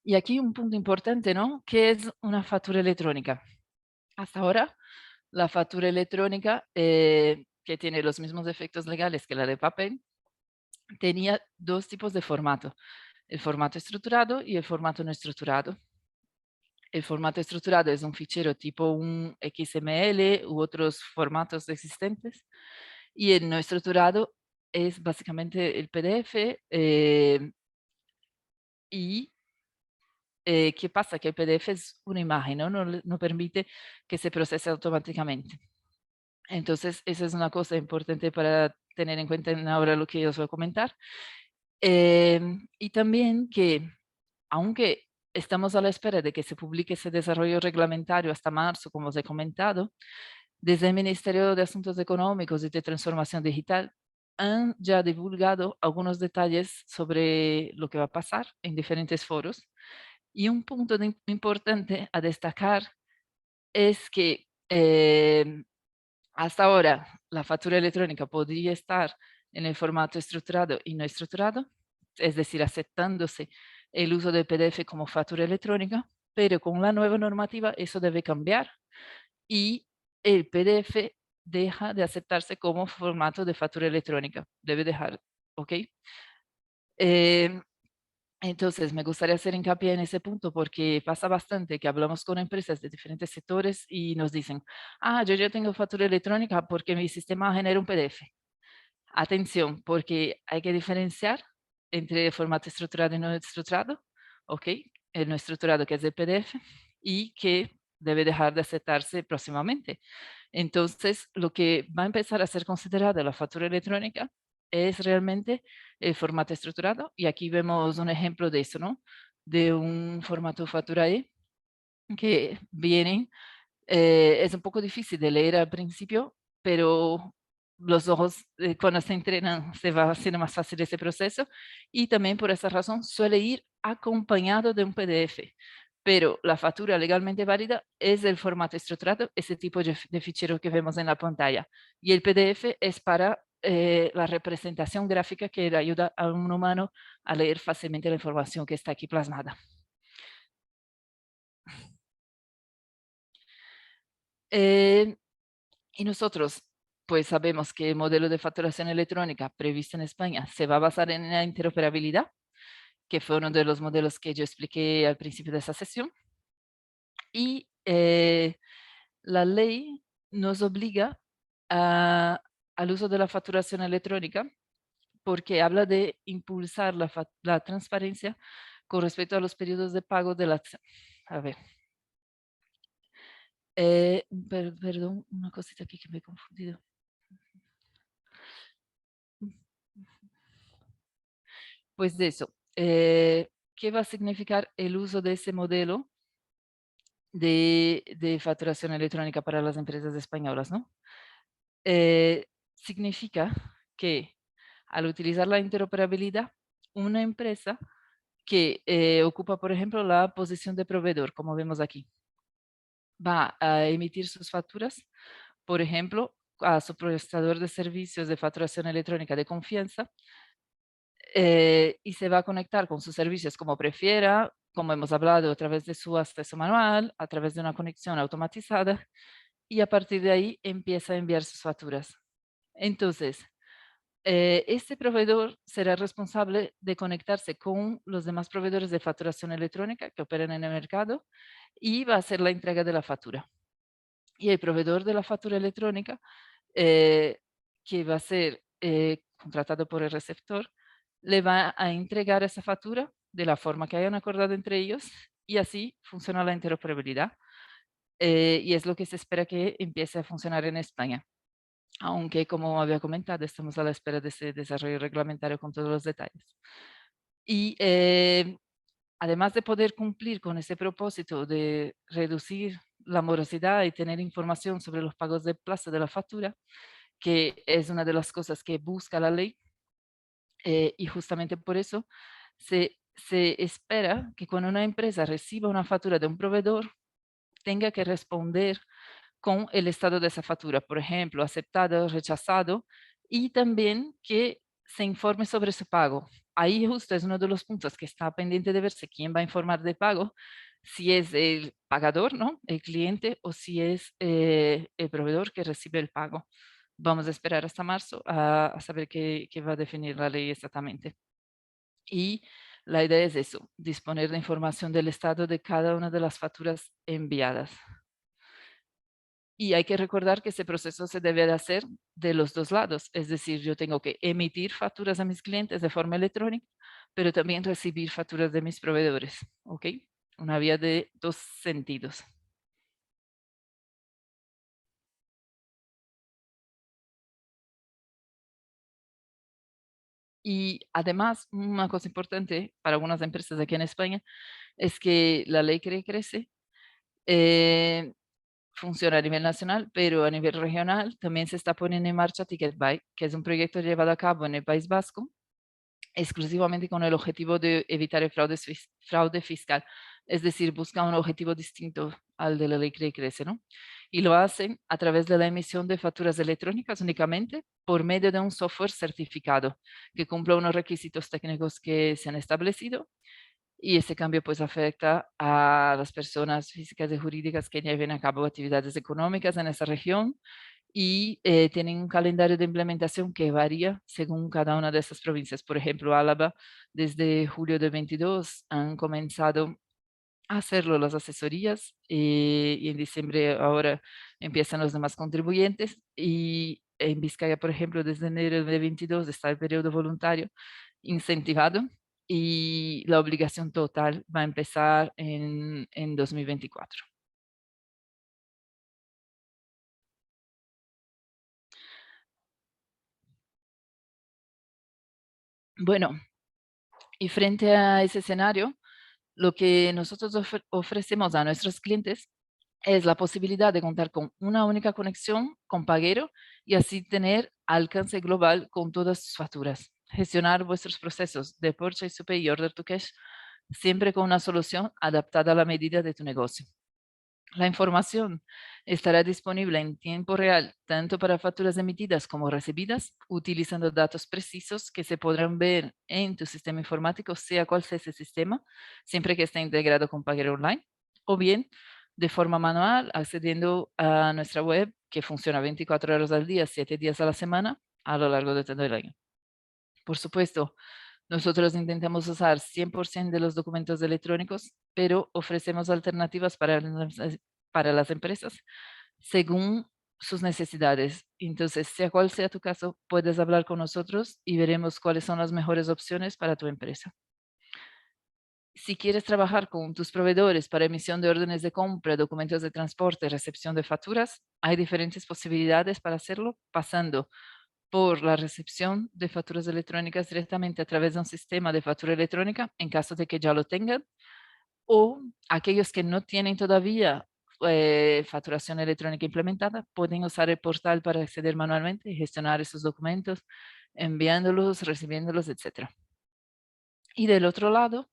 Y aquí un punto importante, ¿no? ¿Qué es una factura electrónica? Hasta ahora, la factura electrónica, que tiene los mismos efectos legales que la de papel, tenía dos tipos de formato, el formato estructurado y el formato no estructurado. El formato estructurado es un fichero tipo un XML u otros formatos existentes y el no estructurado es básicamente el PDF y ¿qué pasa? Que el PDF es una imagen, ¿no? No permite que se procese automáticamente. Entonces, esa es una cosa importante para tener en cuenta en ahora lo que os voy a comentar. Y también que, aunque estamos a la espera de que se publique ese desarrollo reglamentario hasta marzo, como os he comentado, desde el Ministerio de Asuntos Económicos y de Transformación Digital han ya divulgado algunos detalles sobre lo que va a pasar en diferentes foros. Y un punto importante a destacar es que hasta ahora la factura electrónica podría estar en el formato estructurado y no estructurado, es decir, aceptándose el uso del PDF como factura electrónica, pero con la nueva normativa eso debe cambiar y el PDF deja de aceptarse como formato de factura electrónica, debe dejar, ¿ok? Em, entonces, me gustaría hacer hincapié en ese punto porque pasa bastante que hablamos con empresas de diferentes sectores y nos dicen, yo ya tengo factura electrónica porque mi sistema genera un PDF. Atención, porque hay que diferenciar entre formato estructurado y no estructurado, ¿ok? El no estructurado que es el PDF y que debe dejar de aceptarse próximamente. Entonces, lo que va a empezar a ser considerada la factura electrónica es realmente el formato estructurado. Y aquí vemos un ejemplo de eso, ¿no? De un formato Faturae que vienen, es un poco difícil de leer al principio, pero los ojos cuando se entrenan se va haciendo más fácil ese proceso y también por esa razón suele ir acompañado de un PDF. Pero la factura legalmente válida es el formato estructurado, ese tipo de fichero que vemos en la pantalla. Y el PDF es para la representación gráfica que le ayuda a un humano a leer fácilmente la información que está aquí plasmada. Eh, y nosotros, pues sabemos que el modelo de facturación electrónica previsto en España se va a basar en la interoperabilidad, que fue uno de los modelos que yo expliqué al principio de esa sesión. Y la ley nos obliga al uso de la facturación electrónica porque habla de impulsar la transparencia con respecto a los periodos de pago de la... A ver, perdón, una cosita aquí que me he confundido. Pues de eso, ¿qué va a significar el uso de ese modelo de facturación electrónica para las empresas españolas, ¿no? Significa que al utilizar la interoperabilidad, una empresa que ocupa, por ejemplo, la posición de proveedor, como vemos aquí, va a emitir sus facturas, por ejemplo, a su prestador de servicios de facturación electrónica de confianza, y se va a conectar con sus servicios como prefiera, como hemos hablado, a través de su acceso manual, a través de una conexión automatizada, y a partir de ahí empieza a enviar sus facturas. Entonces, este proveedor será responsable de conectarse con los demás proveedores de facturación electrónica que operan en el mercado y va a hacer la entrega de la factura. Y el proveedor de la factura electrónica, que va a ser contratado por el receptor, le va a entregar esa factura de la forma que hayan acordado entre ellos y así funciona la interoperabilidad. Y es lo que se espera que empiece a funcionar en España. Aunque, como había comentado, estamos a la espera de ese desarrollo reglamentario con todos los detalles. Y además de poder cumplir con ese propósito de reducir la morosidad y tener información sobre los pagos de plazo de la factura, que es una de las cosas que busca la ley, y justamente por eso se espera que cuando una empresa reciba una factura de un proveedor, tenga que responder con el estado de esa factura, por ejemplo, aceptado, rechazado, y también que se informe sobre su pago. Ahí justo es uno de los puntos que está pendiente de verse quién va a informar de pago, si es el pagador, ¿no? El cliente, o si es el proveedor que recibe el pago. Vamos a esperar hasta marzo a saber qué va a definir la ley exactamente. Y la idea es eso, disponer de información del estado de cada una de las facturas enviadas. Y hay que recordar que ese proceso se debe de hacer de los dos lados, es decir, yo tengo que emitir facturas a mis clientes de forma electrónica, pero también recibir facturas de mis proveedores, ¿ok? Una vía de dos sentidos. Y además, una cosa importante para algunas empresas aquí en España es que la ley crece, eh, funciona a nivel nacional, pero a nivel regional también se está poniendo en marcha TicketBuy, que es un proyecto llevado a cabo en el País Vasco exclusivamente con el objetivo de evitar el fraude fiscal. Es decir, busca un objetivo distinto al de la ley que crece, ¿no? Y lo hacen a través de la emisión de facturas electrónicas únicamente por medio de un software certificado que cumpla unos requisitos técnicos que se han establecido. Y ese cambio pues afecta a las personas físicas y jurídicas que lleven a cabo actividades económicas en esa región y tienen un calendario de implementación que varía según cada una de esas provincias. Por ejemplo, Álava, desde julio de 22 han comenzado a hacerlo las asesorías y en diciembre ahora empiezan los demás contribuyentes y en Vizcaya, por ejemplo, desde enero de 22 está el periodo voluntario incentivado y la obligación total va a empezar en 2024. Bueno, y frente a ese escenario, lo que nosotros ofrecemos a nuestros clientes es la posibilidad de contar con una única conexión con Paguero y así tener alcance global con todas sus facturas. Gestionar vuestros procesos de Purchase to Pay y Order to Cash siempre con una solución adaptada a la medida de tu negocio. La información estará disponible en tiempo real tanto para facturas emitidas como recibidas, utilizando datos precisos que se podrán ver en tu sistema informático, sea cual sea ese sistema, siempre que esté integrado con Paguero Online, o bien de forma manual, accediendo a nuestra web que funciona 24 horas al día, 7 días a la semana, a lo largo de todo el año. Por supuesto, nosotros intentamos usar 100% de los documentos electrónicos, pero ofrecemos alternativas para las empresas según sus necesidades. Entonces, sea cual sea tu caso, puedes hablar con nosotros y veremos cuáles son las mejores opciones para tu empresa. Si quieres trabajar con tus proveedores para emisión de órdenes de compra, documentos de transporte, recepción de facturas, hay diferentes posibilidades para hacerlo, pasando por la recepción de facturas electrónicas directamente a través de un sistema de factura electrónica, en caso de que ya lo tengan, o aquellos que no tienen todavía facturación electrónica implementada, pueden usar el portal para acceder manualmente y gestionar esos documentos, enviándolos, recibiéndolos, etc. Y del otro lado,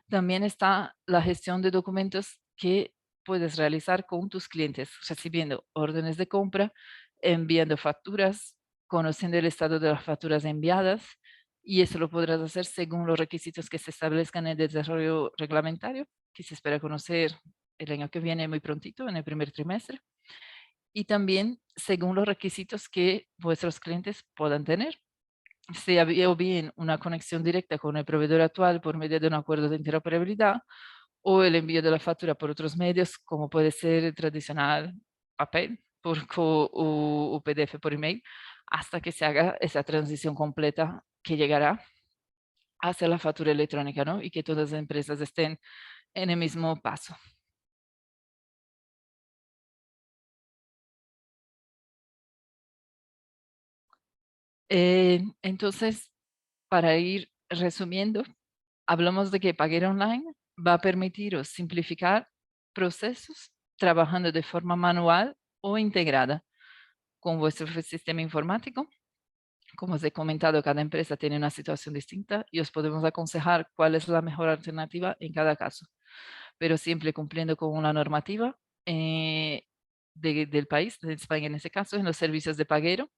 también está la gestión de documentos que puedes realizar con tus clientes, recibiendo órdenes de compra, enviando facturas, conociendo el estado de las facturas enviadas, y eso lo podrás hacer según los requisitos que se establezcan en el desarrollo reglamentario, que se espera conocer el año que viene muy prontito, en el primer trimestre, y también según los requisitos que vuestros clientes puedan tener. Sea o bien una conexión directa con el proveedor actual por medio de un acuerdo de interoperabilidad o el envío de la factura por otros medios, como puede ser tradicional, papel o PDF por email, hasta que se haga esa transición completa que llegará hacia la factura electrónica, ¿no? Y que todas las empresas estén en el mismo paso. Entonces, para ir resumiendo, hablamos de que Paguera Online va a permitiros simplificar procesos trabajando de forma manual o integrada con vuestro sistema informático. Como os he comentado, cada empresa tiene una situación distinta y os podemos aconsejar cuál es la mejor alternativa en cada caso, pero siempre cumpliendo con una normativa del país, de España en ese caso, en los servicios de paguero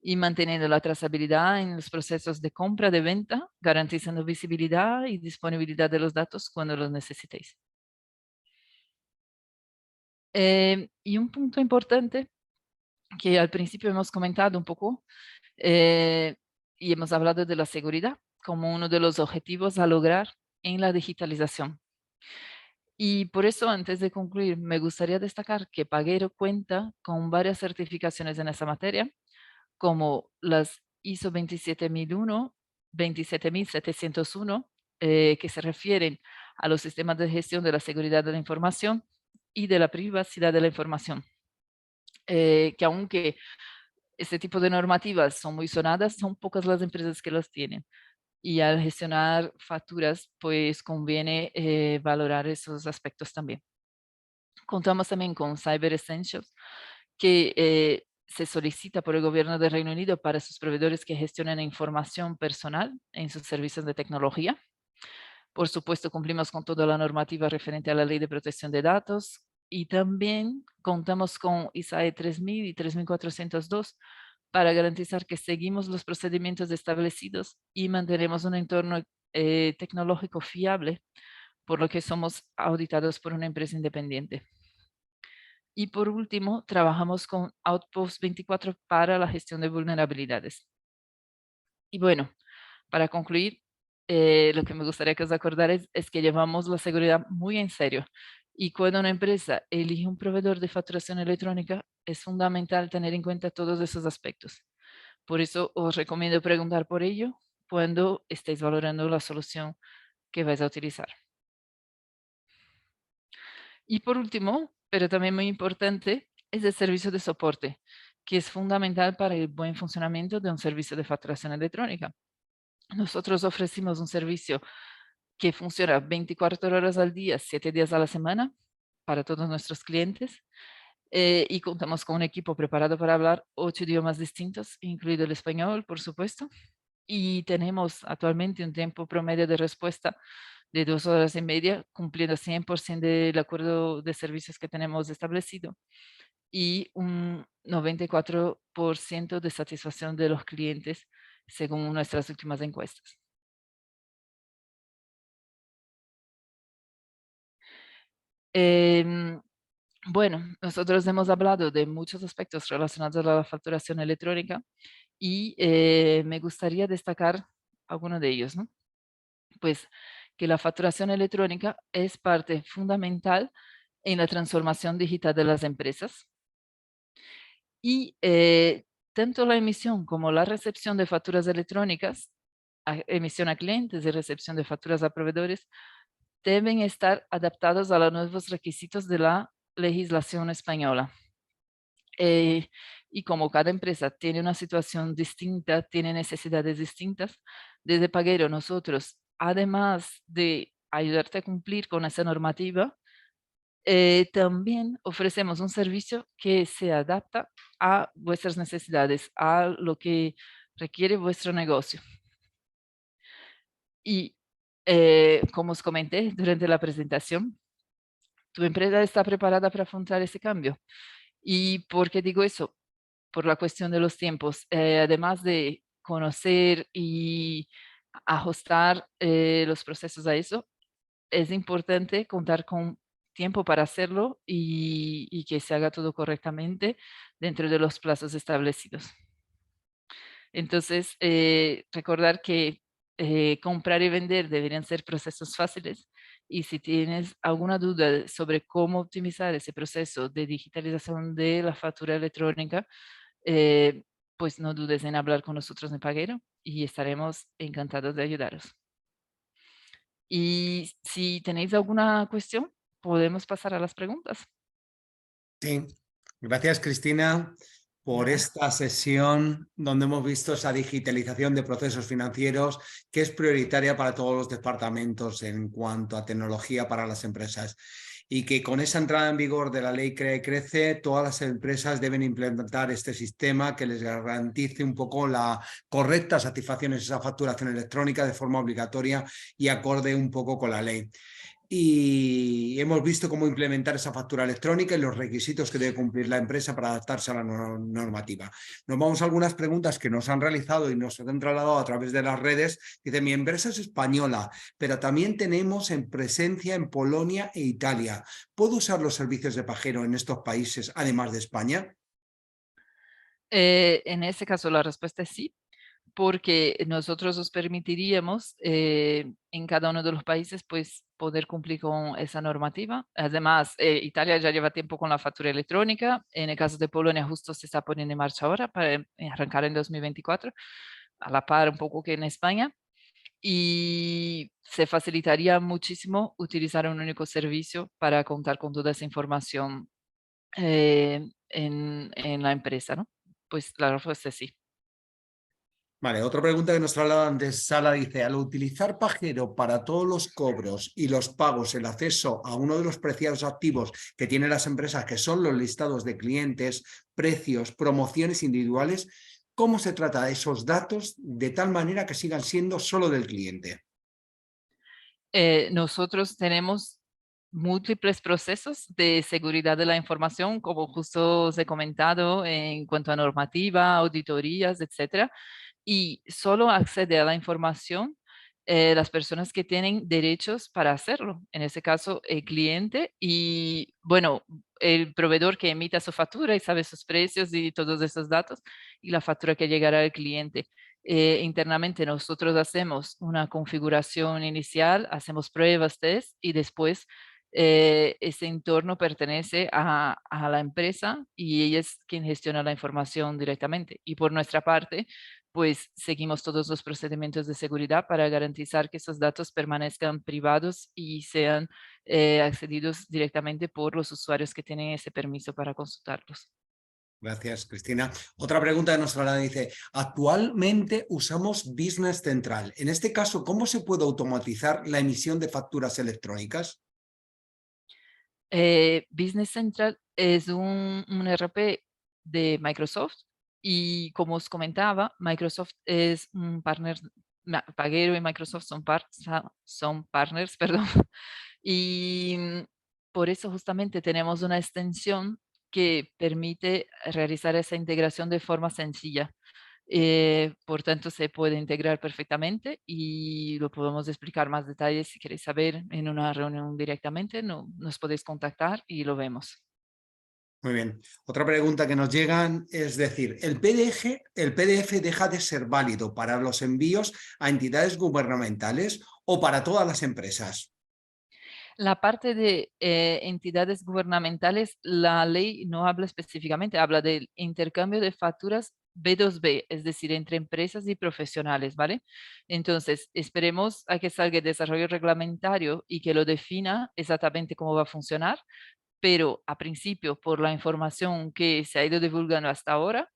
y manteniendo la trazabilidad en los procesos de compra, de venta, garantizando visibilidad y disponibilidad de los datos cuando los necesitéis. Y un punto importante que al principio hemos comentado un poco eh, y hemos hablado de la seguridad como uno de los objetivos a lograr en la digitalización. Y por eso, antes de concluir, me gustaría destacar que Paguero cuenta con varias certificaciones en esa materia, como las ISO 27001, 27701, que se refieren a los sistemas de gestión de la seguridad de la información y de la privacidad de la información, que aunque este tipo de normativas son muy sonadas, son pocas las empresas que los tienen. Y al gestionar facturas, pues conviene valorar esos aspectos también. Contamos también con Cyber Essentials, que se solicita por el gobierno del Reino Unido para sus proveedores que gestionen información personal en sus servicios de tecnología. Por supuesto, cumplimos con toda la normativa referente a la Ley de Protección de Datos y también contamos con ISAE 3000 y 3402 para garantizar que seguimos los procedimientos establecidos y mantenemos un entorno tecnológico fiable, por lo que somos auditados por una empresa independiente. Y por último, trabajamos con Outpost 24 para la gestión de vulnerabilidades. Y bueno, para concluir, lo que me gustaría que os acordarais es que llevamos la seguridad muy en serio. Y cuando una empresa elige un proveedor de facturación electrónica, es fundamental tener en cuenta todos esos aspectos. Por eso os recomiendo preguntar por ello cuando estéis valorando la solución que vais a utilizar. Y por último, pero también muy importante, es el servicio de soporte, que es fundamental para el buen funcionamiento de un servicio de facturación electrónica. Nosotros ofrecimos un servicio que funciona 24 horas al día, 7 días a la semana para todos nuestros clientes. Y contamos con un equipo preparado para hablar 8 idiomas distintos, incluido el español, por supuesto. Y tenemos actualmente un tiempo promedio de respuesta de 2 horas y media, cumpliendo 100% del acuerdo de servicios que tenemos establecido y un 94% de satisfacción de los clientes, según nuestras últimas encuestas. Em, bueno, nosotros hemos hablado de muchos aspectos relacionados a la facturación electrónica y me gustaría destacar alguno de ellos, ¿no? Pues que la facturación electrónica es parte fundamental en la transformación digital de las empresas y tanto la emisión como la recepción de facturas electrónicas, emisión a clientes y recepción de facturas a proveedores, deben estar adaptados a los nuevos requisitos de la legislación española. Eh, y como cada empresa tiene una situación distinta, tiene necesidades distintas, desde Paguero nosotros, además de ayudarte a cumplir con esa normativa, también ofrecemos un servicio que se adapta a vuestras necesidades, a lo que requiere vuestro negocio. Y como os comenté durante la presentación, tu empresa está preparada para afrontar ese cambio. ¿Y por qué digo eso? Por la cuestión de los tiempos. Además de conocer y ajustar los procesos a eso, es importante contar con tiempo para hacerlo y que se haga todo correctamente dentro de los plazos establecidos. Entonces, recordar que comprar y vender deberían ser procesos fáciles y si tienes alguna duda sobre cómo optimizar ese proceso de digitalización de la factura electrónica, eh, pues no dudes en hablar con nosotros en Paguero y estaremos encantados de ayudaros. Y si tenéis alguna cuestión, podemos pasar a las preguntas. Sí, gracias Cristina por Nada. esta sesión donde hemos visto esa digitalización de procesos financieros que es prioritaria para todos los departamentos en cuanto a tecnología para las empresas y que con esa entrada en vigor de la ley Crea y Crece, todas las empresas deben implementar este sistema que les garantice un poco la correcta satisfacción en esa facturación electrónica de forma obligatoria y acorde un poco con la ley. Y hemos visto cómo implementar esa factura electrónica y los requisitos que debe cumplir la empresa para adaptarse a la normativa. Nos vamos a algunas preguntas que nos han realizado y nos han trasladado a través de las redes. Dice, mi empresa es española, pero también tenemos en presencia en Polonia e Italia. ¿Puedo usar los servicios de Pagero en estos países, además de España? En ese caso, la respuesta es sí, porque nosotros os permitiríamos en cada uno de los países pues poder cumplir con esa normativa. Además, Italia ya lleva tiempo con la factura electrónica. En el caso de Polonia justo se está poniendo en marcha ahora para arrancar en 2024, a la par un poco que en España. Y se facilitaría muchísimo utilizar un único servicio para contar con toda esa información en la empresa, ¿no? Pues la respuesta es sí. Vale, otra pregunta que nos trasladan de Sala dice, al utilizar Pagero para todos los cobros y los pagos, el acceso a uno de los preciados activos que tienen las empresas, que son los listados de clientes, precios, promociones individuales, ¿cómo se trata de esos datos de tal manera que sigan siendo solo del cliente? Nosotros tenemos múltiples procesos de seguridad de la información, como justo os he comentado, en cuanto a normativa, auditorías, etcétera, y solo accede a la información las personas que tienen derechos para hacerlo. En ese caso, el cliente y, bueno, el proveedor que emita su factura y sabe sus precios y todos esos datos, y la factura que llegará al cliente. Internamente nosotros hacemos una configuración inicial, hacemos pruebas, test y después ese entorno pertenece a la empresa y ella es quien gestiona la información directamente. Y por nuestra parte, pues seguimos todos los procedimientos de seguridad para garantizar que esos datos permanezcan privados y sean accedidos directamente por los usuarios que tienen ese permiso para consultarlos. Gracias, Cristina. Otra pregunta de nuestra lado dice, actualmente usamos Business Central. En este caso, ¿cómo se puede automatizar la emisión de facturas electrónicas? Business Central es un ERP de Microsoft y como os comentaba, Microsoft es un partner, Pagero y Microsoft son partners, perdón, y por eso justamente tenemos una extensión que permite realizar esa integración de forma sencilla. Por tanto, se puede integrar perfectamente y lo podemos explicar más detalles si queréis saber en una reunión directamente. No, nos podéis contactar y lo vemos. Muy bien. Otra pregunta que nos llegan es decir, ¿el PDF deja de ser válido para los envíos a entidades gubernamentales o para todas las empresas? La parte de entidades gubernamentales, la ley no habla específicamente, habla del intercambio de facturas B2B, es decir, entre empresas y profesionales, ¿vale? Entonces, esperemos a que salga el desarrollo reglamentario y que lo defina exactamente cómo va a funcionar, pero a principio, por la información que se ha ido divulgando hasta ahora,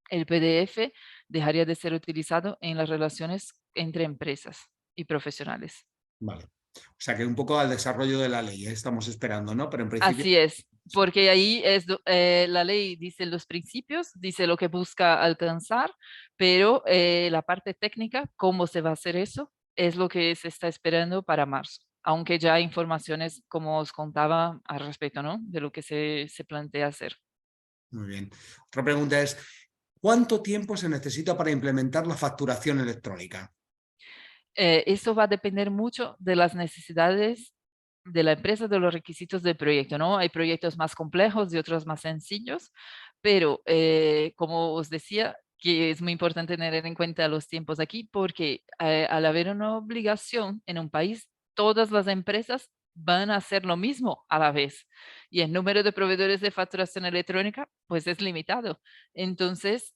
el PDF dejaría de ser utilizado en las relaciones entre empresas y profesionales. Vale. O sea que un poco al desarrollo de la ley, estamos esperando, ¿no? Pero en principio... Así es, porque ahí es la ley dice los principios, dice lo que busca alcanzar, pero la parte técnica, cómo se va a hacer eso, es lo que se está esperando para marzo. Aunque ya hay informaciones, como os contaba, al respecto, ¿no? De lo que se plantea hacer. Muy bien. Otra pregunta es, ¿cuánto tiempo se necesita para implementar la facturación electrónica? Eso va a depender mucho de las necesidades de la empresa, de los requisitos del proyecto, ¿no? Hay proyectos más complejos y otros más sencillos, pero como os decía, que es muy importante tener en cuenta los tiempos aquí, porque al haber una obligación en un país, todas las empresas van a hacer lo mismo a la vez. Y el número de proveedores de facturación electrónica, pues es limitado. Entonces,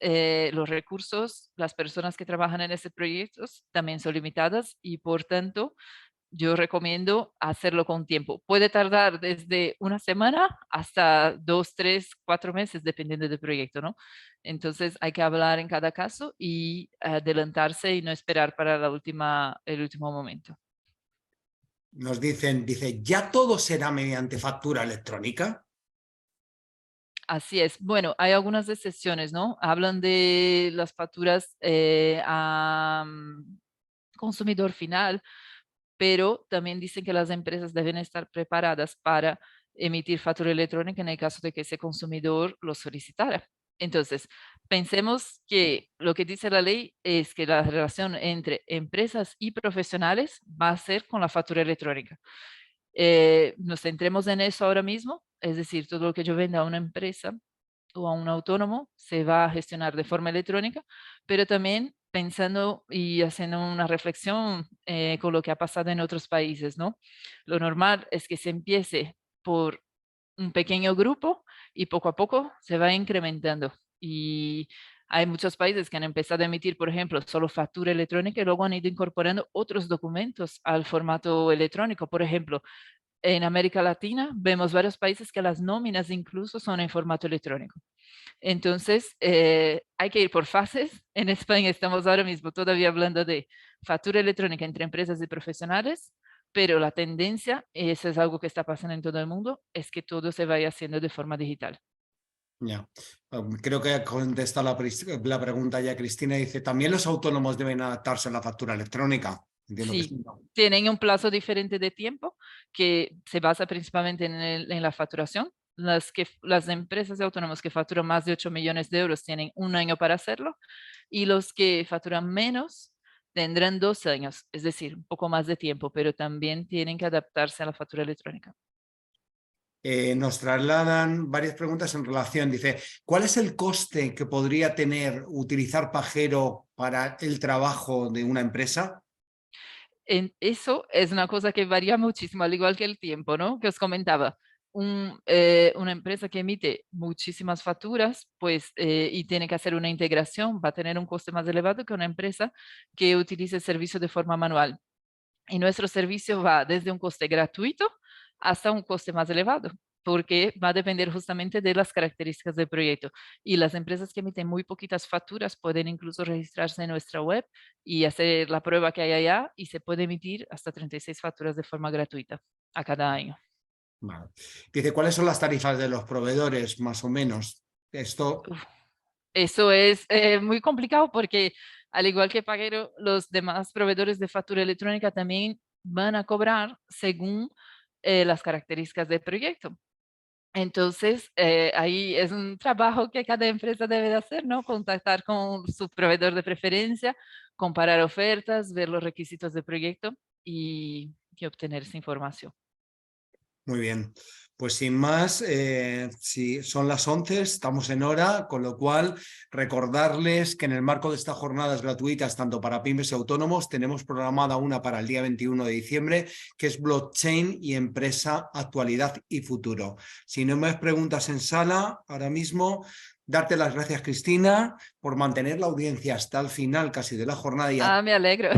los recursos, las personas que trabajan en ese proyecto también son limitadas y por tanto, yo recomiendo hacerlo con tiempo. Puede tardar desde una semana hasta 2, 3, 4 meses, dependiendo del proyecto, ¿no? Entonces, hay que hablar en cada caso y adelantarse y no esperar para el último momento. Nos dice, ¿ya todo será mediante factura electrónica? Así es. Bueno, hay algunas excepciones, ¿no? Hablan de las facturas a consumidor final, pero también dicen que las empresas deben estar preparadas para emitir factura electrónica en el caso de que ese consumidor lo solicitara. Entonces, pensemos que lo que dice la ley es que la relación entre empresas y profesionales va a ser con la factura electrónica. Nos centremos en eso ahora mismo, es decir, todo lo que yo venda a una empresa o a un autónomo se va a gestionar de forma electrónica, pero también pensando y haciendo una reflexión con lo que ha pasado en otros países, ¿no? Lo normal es que se empiece por un pequeño grupo y poco a poco se va incrementando. Y hay muchos países que han empezado a emitir, por ejemplo, solo factura electrónica y luego han ido incorporando otros documentos al formato electrónico. Por ejemplo, en América Latina vemos varios países que las nóminas incluso son en formato electrónico. Entonces, hay que ir por fases. En España estamos ahora mismo todavía hablando de factura electrónica entre empresas y profesionales, pero la tendencia, y eso es algo que está pasando en todo el mundo, es que todo se vaya haciendo de forma digital. Ya. Creo que contesta la pregunta ya Cristina. Dice, ¿también los autónomos deben adaptarse a la factura electrónica? Entiendo que sí. Sí, ¿No? tienen un plazo diferente de tiempo que se basa principalmente en la facturación. Las empresas de autónomos que facturan más de 8 millones de euros tienen un año para hacerlo y los que facturan menos tendrán 2 años, es decir, un poco más de tiempo, pero también tienen que adaptarse a la factura electrónica. Nos trasladan varias preguntas en relación. Dice, ¿cuál es el coste que podría tener utilizar Pajero para el trabajo de una empresa? Eso es una cosa que varía muchísimo, al igual que el tiempo, ¿no? Que os comentaba. Una empresa que emite muchísimas facturas, pues, y tiene que hacer una integración, va a tener un coste más elevado que una empresa que utilice el servicio de forma manual. Y nuestro servicio va desde un coste gratuito hasta un coste más elevado. porque va a depender justamente de las características del proyecto. Y las empresas que emiten muy poquitas facturas pueden incluso registrarse en nuestra web y hacer la prueba que hay allá, y se puede emitir hasta 36 facturas de forma gratuita a cada año. Vale. Dice, ¿cuáles son las tarifas de los proveedores, más o menos? Esto, Uf, eso es muy complicado porque, al igual que Paguero, los demás proveedores de factura electrónica también van a cobrar según las características del proyecto. Entonces, ahí es un trabajo que cada empresa debe de hacer, ¿no? Contactar con su proveedor de preferencia, comparar ofertas, ver los requisitos del proyecto y obtener esa información. muy bien. Pues sin más, si son las 11, estamos en hora, con lo cual recordarles que en el marco de estas jornadas gratuitas, tanto para pymes y autónomos, tenemos programada una para el día 21 de diciembre, que es blockchain y empresa, actualidad y futuro. Si no me preguntas en sala, ahora mismo, darte las gracias, Cristina, por mantener la audiencia hasta el final casi de la jornada Ah, me alegro.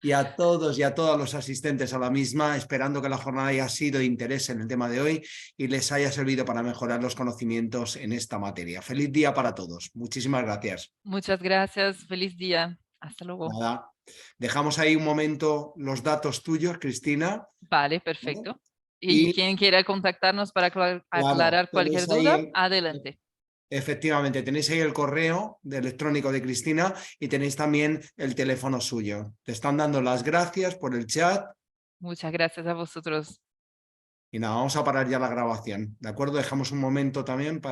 y a todos y a todos los asistentes a la misma, esperando que la jornada haya sido de interés en el tema de hoy y les haya servido para mejorar los conocimientos en esta materia. Feliz día para todos. Muchísimas gracias. Muchas gracias. Feliz día. Hasta luego. Nada. Dejamos ahí un momento los datos tuyos, Cristina. Vale, ¿Vale? perfecto. Y Y quien quiera contactarnos para claro, aclarar cualquier tenéis ahí duda, adelante. efectivamente, tenéis ahí el correo electrónico de Cristina y tenéis también el teléfono suyo. Te están dando las gracias por el chat. Muchas gracias a vosotros. Y nada, vamos a parar ya la grabación, ¿de acuerdo? Dejamos un momento también para...